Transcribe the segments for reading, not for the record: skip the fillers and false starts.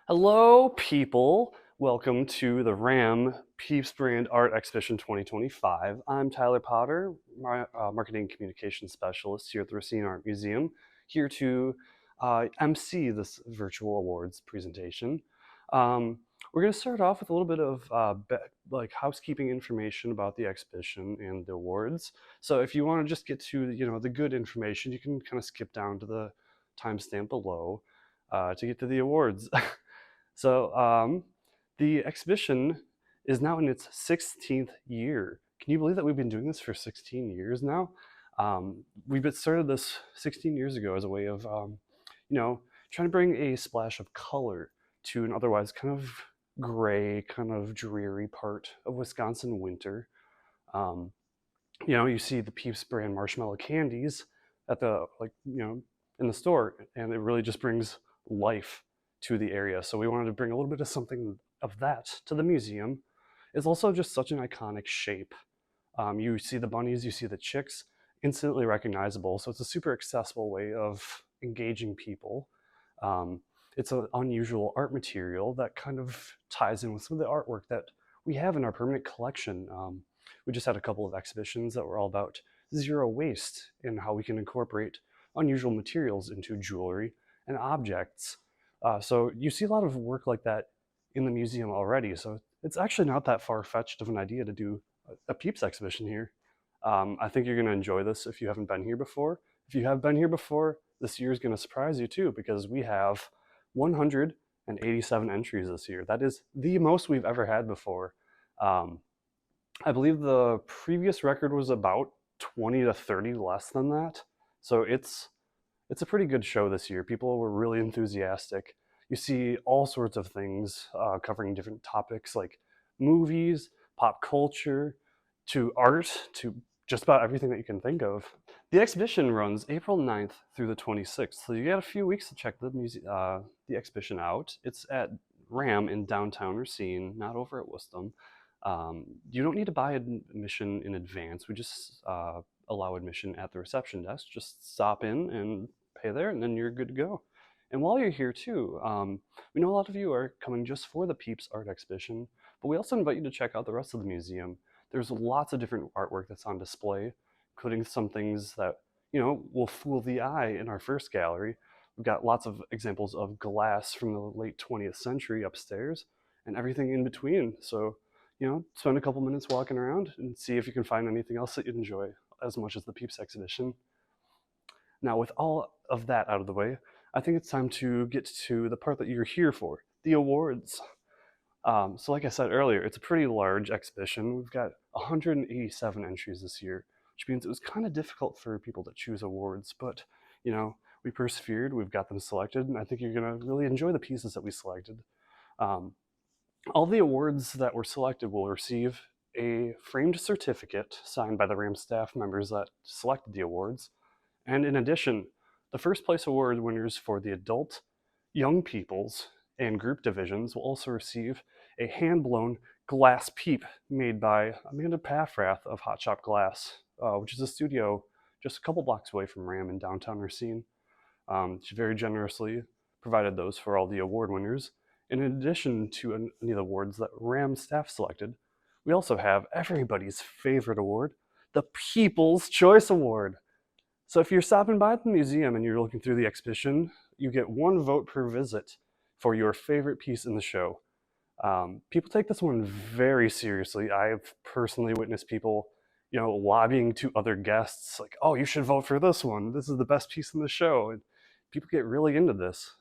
Hello, people. Welcome to the RAM PEEPS Brand Art Exhibition 2025. I'm Tyler Potter, Marketing Communications Specialist here at the Racine Art Museum, here to MC this virtual awards presentation. We're going to start off with a little bit of housekeeping information about the exhibition and the awards. So if you want to just get to the good information, you can kind of skip down to the timestamp below to get to the awards. So the exhibition is now in its 16th year. Can you believe that we've been doing this for 16 years now? We've started this 16 years ago as a way of, trying to bring a splash of color to an otherwise kind of gray, kind of dreary part of Wisconsin winter. You see the PEEPS brand marshmallow candies at in the store, and it really just brings life to the area. So we wanted to bring a little bit of something of that to the museum. It's also just such an iconic shape. You see the bunnies, you see the chicks, instantly recognizable. So it's a super accessible way of engaging people. It's an unusual art material that kind of ties in with some of the artwork that we have in our permanent collection. We just had a couple of exhibitions that were all about zero waste and how we can incorporate unusual materials into jewelry and objects. So you see a lot of work like that in the museum already. So it's actually not that far-fetched of an idea to do a PEEPS exhibition here. I think you're going to enjoy this if you haven't been here before. If you have been here before, this year is going to surprise you too, because we have 187 entries this year. That is the most we've ever had before. I believe the previous record was about 20 to 30 less than that. So it's a pretty good show this year. People were really enthusiastic. You see all sorts of things covering different topics like movies, pop culture, to art, to just about everything that you can think of. The exhibition runs April 9th through the 26th, so you got a few weeks to check the exhibition out. It's at RAM in downtown Racine, not over at Worcester. You don't need to buy admission in advance. We just allow admission at the reception desk. Just stop in and pay there, and then you're good to go. And while you're here too, we know a lot of you are coming just for the PEEPS art exhibition, but we also invite you to check out the rest of the museum. There's lots of different artwork that's on display, including some things that will fool the eye in our first gallery. We've got lots of examples of glass from the late 20th century upstairs, and everything in between. So spend a couple minutes walking around and see if you can find anything else that you enjoy as much as the PEEPS exhibition. Now, with all of that out of the way, I think it's time to get to the part that you're here for, the awards. So like I said earlier, it's a pretty large exhibition. We've got 187 entries this year, which means it was kind of difficult for people to choose awards, but we persevered, we've got them selected, and I think you're gonna really enjoy the pieces that we selected. All the awards that were selected will receive a framed certificate signed by the RAM staff members that selected the awards. And in addition, the first place award winners for the adult, young peoples, and group divisions will also receive a hand-blown glass peep made by Amanda Paffrath of Hot Shop Glass, which is a studio just a couple blocks away from RAM in downtown Racine. She very generously provided those for all the award winners. In addition to any of the awards that RAM staff selected, we also have everybody's favorite award, the People's Choice Award. So if you're stopping by at the museum and you're looking through the exhibition, you get one vote per visit for your favorite piece in the show. People take this one very seriously. I've personally witnessed people, lobbying to other guests, like, "Oh, you should vote for this one. This is the best piece in the show." And people get really into this.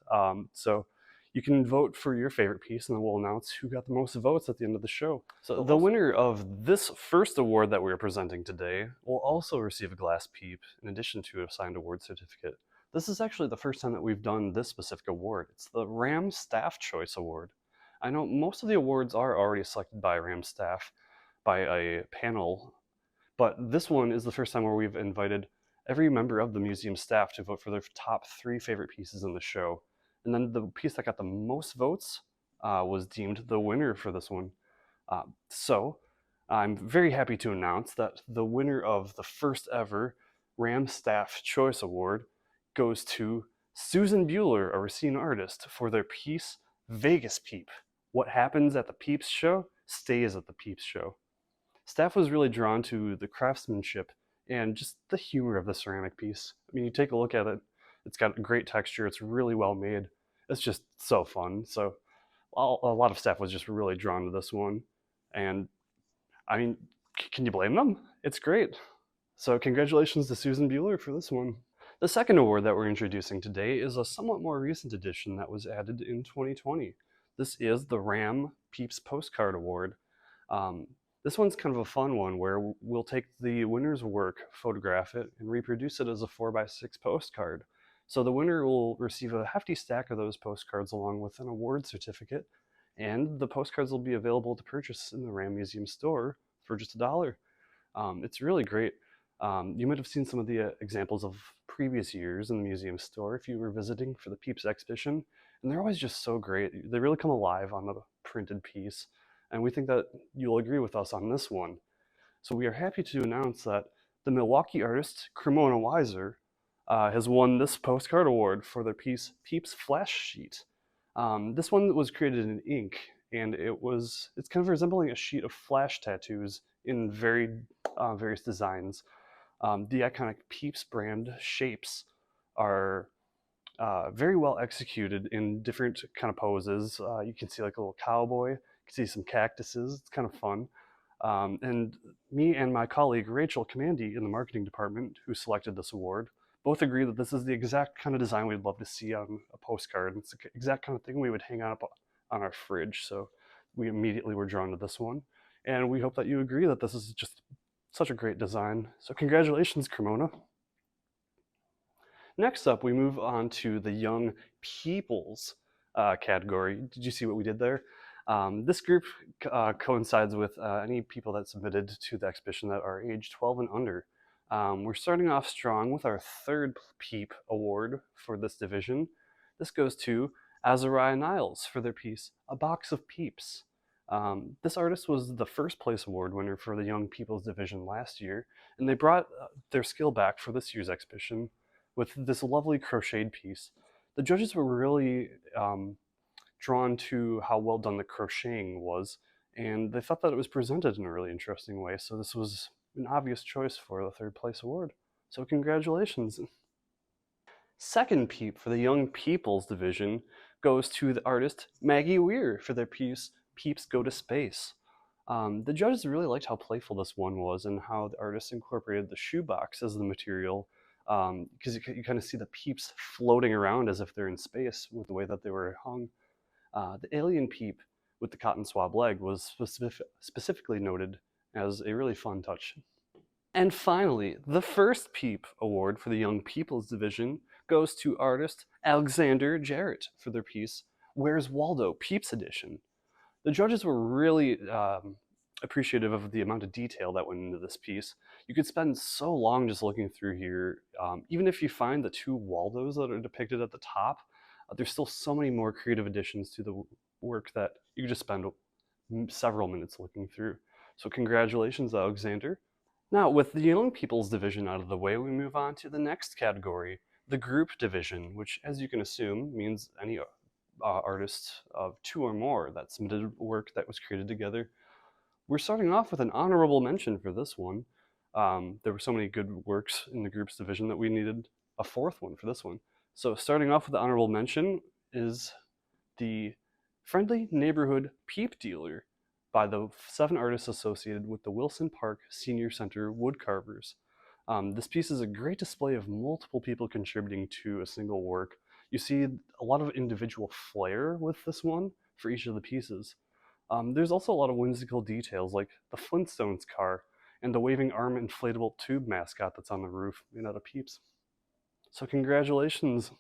So you can vote for your favorite piece, and then we'll announce who got the most votes at the end of the show. So the winner of this first award that we're presenting today will also receive a glass peep in addition to a signed award certificate. This is actually the first time that we've done this specific award. It's the RAM Staff Choice Award. I know most of the awards are already selected by RAM staff by a panel, but this one is the first time where we've invited every member of the museum staff to vote for their top 3 favorite pieces in the show. And then the piece that got the most votes was deemed the winner for this one. So I'm very happy to announce that the winner of the first ever RAM Staff Choice Award goes to Susan Bueller, a Racine artist, for their piece, Vegas Peep. What happens at the Peeps show stays at the Peeps show. Staff was really drawn to the craftsmanship and just the humor of the ceramic piece. I mean, you take a look at it, it's got a great texture, it's really well made. It's just so fun. So a lot of staff was just really drawn to this one. And I mean, can you blame them? It's great. So congratulations to Susan Bueller for this one. The second award that we're introducing today is a somewhat more recent addition that was added in 2020. This is the RAM PEEPS Postcard Award. This one's kind of a fun one where we'll take the winner's work, photograph it, and reproduce it as a 4x6 postcard. So the winner will receive a hefty stack of those postcards along with an award certificate, and the postcards will be available to purchase in the RAM Museum store for just $1. It's really great. You might have seen some of the examples of previous years in the museum store if you were visiting for the PEEPS exhibition, and they're always just so great. They really come alive on the printed piece, and we think that you'll agree with us on this one. So we are happy to announce that the Milwaukee artist Cremona Weiser has won this postcard award for their piece PEEPS Flash Sheet. This one was created in ink, and it's kind of resembling a sheet of flash tattoos in various designs. The iconic PEEPS brand shapes are very well executed in different kind of poses. You can see like a little cowboy, you can see some cactuses, it's kind of fun. And me and my colleague Rachel Commandy in the marketing department, who selected this award, both agree that this is the exact kind of design we'd love to see on a postcard. It's the exact kind of thing we would hang up on our fridge. So we immediately were drawn to this one. And we hope that you agree that this is just such a great design. So congratulations, Cremona. Next up, we move on to the Young Peoples category. Did you see what we did there? This group coincides with any people that submitted to the exhibition that are age 12 and under. We're starting off strong with our third PEEP award for this division. This goes to Azariah Niles for their piece, A Box of Peeps. This artist was the first place award winner for the Young Peoples division last year, and they brought their skill back for this year's exhibition with this lovely crocheted piece. The judges were really drawn to how well done the crocheting was, and they thought that it was presented in a really interesting way, so this was an obvious choice for the third place award. So congratulations. Second PEEP for the Young Peoples division goes to the artist Maggie Weir for their piece Peeps Go to Space. The judges really liked how playful this one was and how the artist incorporated the shoebox as the material, because you kind of see the peeps floating around as if they're in space with the way that they were hung. The alien peep with the cotton swab leg was specifically noted as a really fun touch. And finally, the first PEEP award for the Young Peoples division goes to artist Alexander Jarrett for their piece Where's Waldo? Peeps Edition. The judges were really appreciative of the amount of detail that went into this piece. You could spend so long just looking through here. Even if you find the two Waldos that are depicted at the top, there's still so many more creative additions to the work that you could just spend several minutes looking through. So congratulations, Alexander. Now, with the Young Peoples division out of the way, we move on to the next category, the group division, which, as you can assume, means any artists of 2 or more that submitted work that was created together. We're starting off with an honorable mention for this one. There were so many good works in the groups division that we needed a fourth one for this one. So starting off with the honorable mention is the Friendly Neighborhood Peep Dealer by the 7 artists associated with the Wilson Park Senior Center Woodcarvers. This piece is a great display of multiple people contributing to a single work. You see a lot of individual flair with this one for each of the pieces. There's also a lot of whimsical details like the Flintstones car and the waving arm inflatable tube mascot that's on the roof made out of peeps. So congratulations.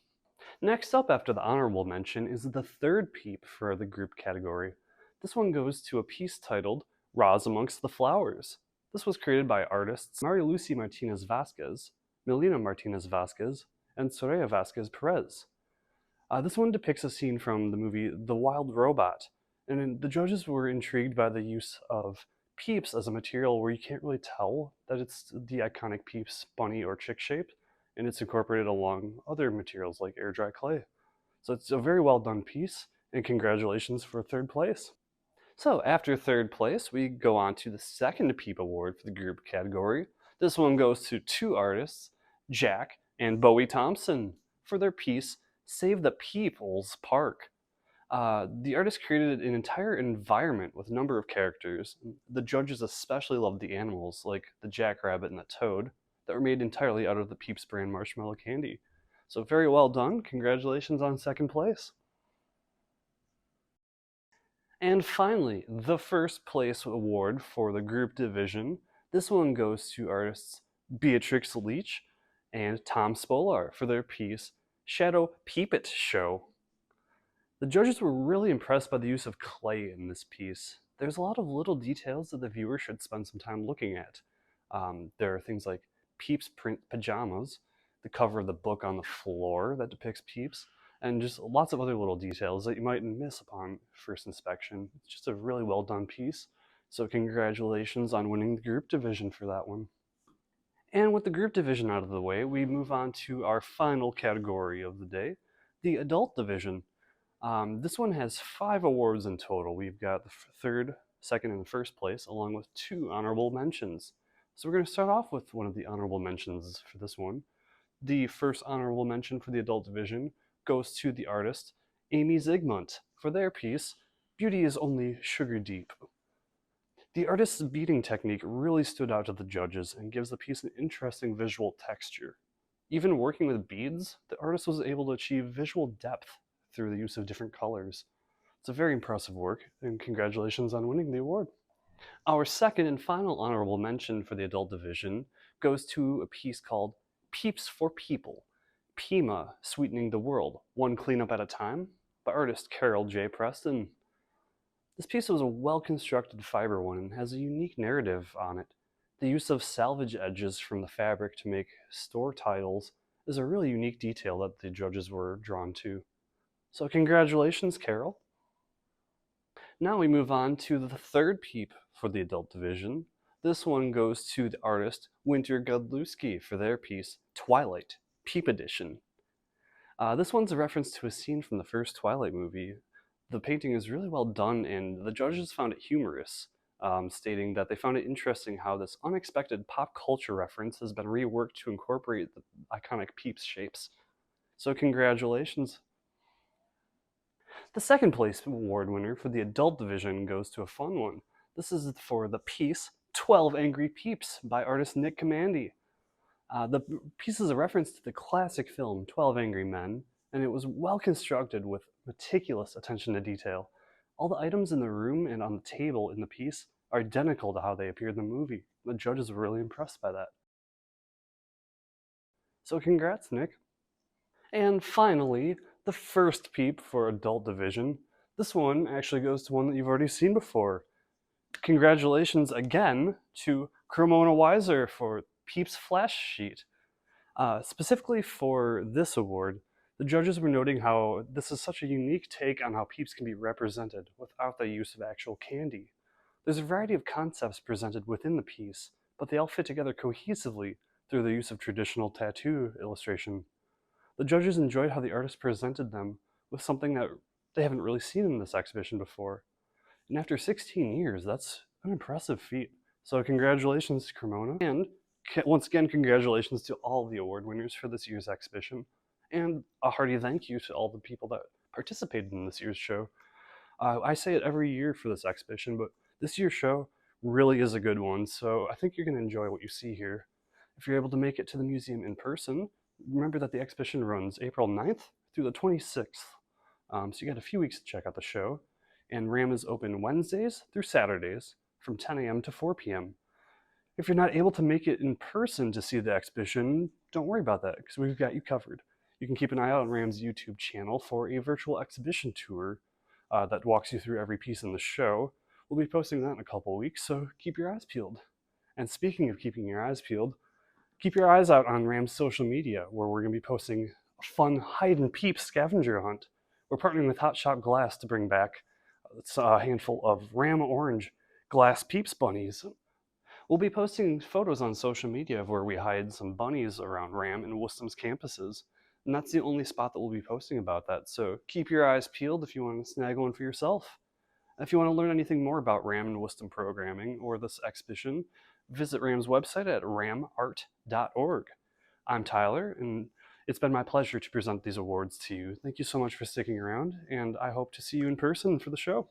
Next up after the honorable mention is the third PEEP for the group category. This one goes to a piece titled Roz Amongst the Flowers. This was created by artists Maria Lucy Martinez Vasquez, Melina Martinez Vasquez, and Soraya Vasquez Perez. This one depicts a scene from the movie The Wild Robot, and the judges were intrigued by the use of peeps as a material where you can't really tell that it's the iconic Peeps bunny or chick shape, and it's incorporated along other materials like air dry clay. So it's a very well done piece, And congratulations for third place. So after third place, we go on to the second PEEP Award for the group category. This one goes to two artists, Jack and Bowie Thompson, for their piece, Save the People's Park. The artist created an entire environment with a number of characters. The judges especially loved the animals, like the jackrabbit and the toad, that were made entirely out of the PEEPS brand marshmallow candy. So very well done. Congratulations on second place. And finally, the first place award for the group division. This one goes to artists Beatrix Leach and Tom Spolar for their piece, Shadow Peep It Show. The judges were really impressed by the use of clay in this piece. There's a lot of little details that the viewer should spend some time looking at. There are things like Peeps print pajamas, the cover of the book on the floor that depicts Peeps, and just lots of other little details that you might miss upon first inspection. It's just a really well done piece. So congratulations on winning the group division for that one. And with the group division out of the way, we move on to our final category of the day, the adult division. This one has 5 awards in total. We've got the third, second, and first place, along with 2 honorable mentions. So we're going to start off with one of the honorable mentions for this one. The first honorable mention for the adult division goes to the artist Amy Zygmunt for their piece, Beauty is Only Sugar Deep. The artist's beading technique really stood out to the judges and gives the piece an interesting visual texture. Even working with beads, the artist was able to achieve visual depth through the use of different colors. It's a very impressive work, and congratulations on winning the award. Our second and final honorable mention for the adult division goes to a piece called Peeps for People, Pima Sweetening the World, One Cleanup at a Time, by artist Carol J. Preston. This piece was a well-constructed fiber one and has a unique narrative on it. The use of salvage edges from the fabric to make store titles is a really unique detail that the judges were drawn to. So congratulations, Carol. Now we move on to the third PEEP for the adult division. This one goes to the artist Winter Godlewski for their piece, Twilight, PEEP Edition. This one's a reference to a scene from the first Twilight movie. The painting is really well done, and the judges found it humorous, stating that they found it interesting how this unexpected pop culture reference has been reworked to incorporate the iconic PEEPS shapes. So congratulations. The second place award winner for the adult division goes to a fun one. This is for the piece 12 Angry Peeps by artist Nick Commandy. The piece is a reference to the classic film 12 Angry Men, and it was well constructed with meticulous attention to detail. All the items in the room and on the table in the piece are identical to how they appeared in the movie. The judges were really impressed by that. So congrats, Nick. And finally, the first PEEP for adult division. This one actually goes to one that you've already seen before. Congratulations again to Cremona Weiser for PEEPS Flash Sheet. Specifically for this award, the judges were noting how this is such a unique take on how PEEPS can be represented without the use of actual candy. There's a variety of concepts presented within the piece, but they all fit together cohesively through the use of traditional tattoo illustration. The judges enjoyed how the artist presented them with something that they haven't really seen in this exhibition before. And after 16 years, that's an impressive feat. So congratulations to Cremona. And once again, congratulations to all the award winners for this year's exhibition. And a hearty thank you to all the people that participated in this year's show. I say it every year for this exhibition, but this year's show really is a good one, so I think you're going to enjoy what you see here. If you're able to make it to the museum in person, remember that the exhibition runs April 9th through the 26th. So you got a few weeks to check out the show. And RAM is open Wednesdays through Saturdays from 10 a.m. to 4 p.m. If you're not able to make it in person to see the exhibition, don't worry about that, because we've got you covered. You can keep an eye out on RAM's YouTube channel for a virtual exhibition tour that walks you through every piece in the show. We'll be posting that in a couple of weeks, so keep your eyes peeled. And speaking of keeping your eyes peeled, keep your eyes out on RAM's social media, where we're going to be posting a fun hide and peep scavenger hunt. We're partnering with Hot Shot Glass to bring back a handful of RAM Orange glass Peeps bunnies. We'll be posting photos on social media of where we hide some bunnies around RAM and Worceston's campuses. And that's the only spot that we'll be posting about that. So keep your eyes peeled if you want to snag one for yourself. If you want to learn anything more about RAM and Wisdom programming or this exhibition, visit RAM's website at ramart.org. I'm Tyler, and it's been my pleasure to present these awards to you. Thank you so much for sticking around, and I hope to see you in person for the show.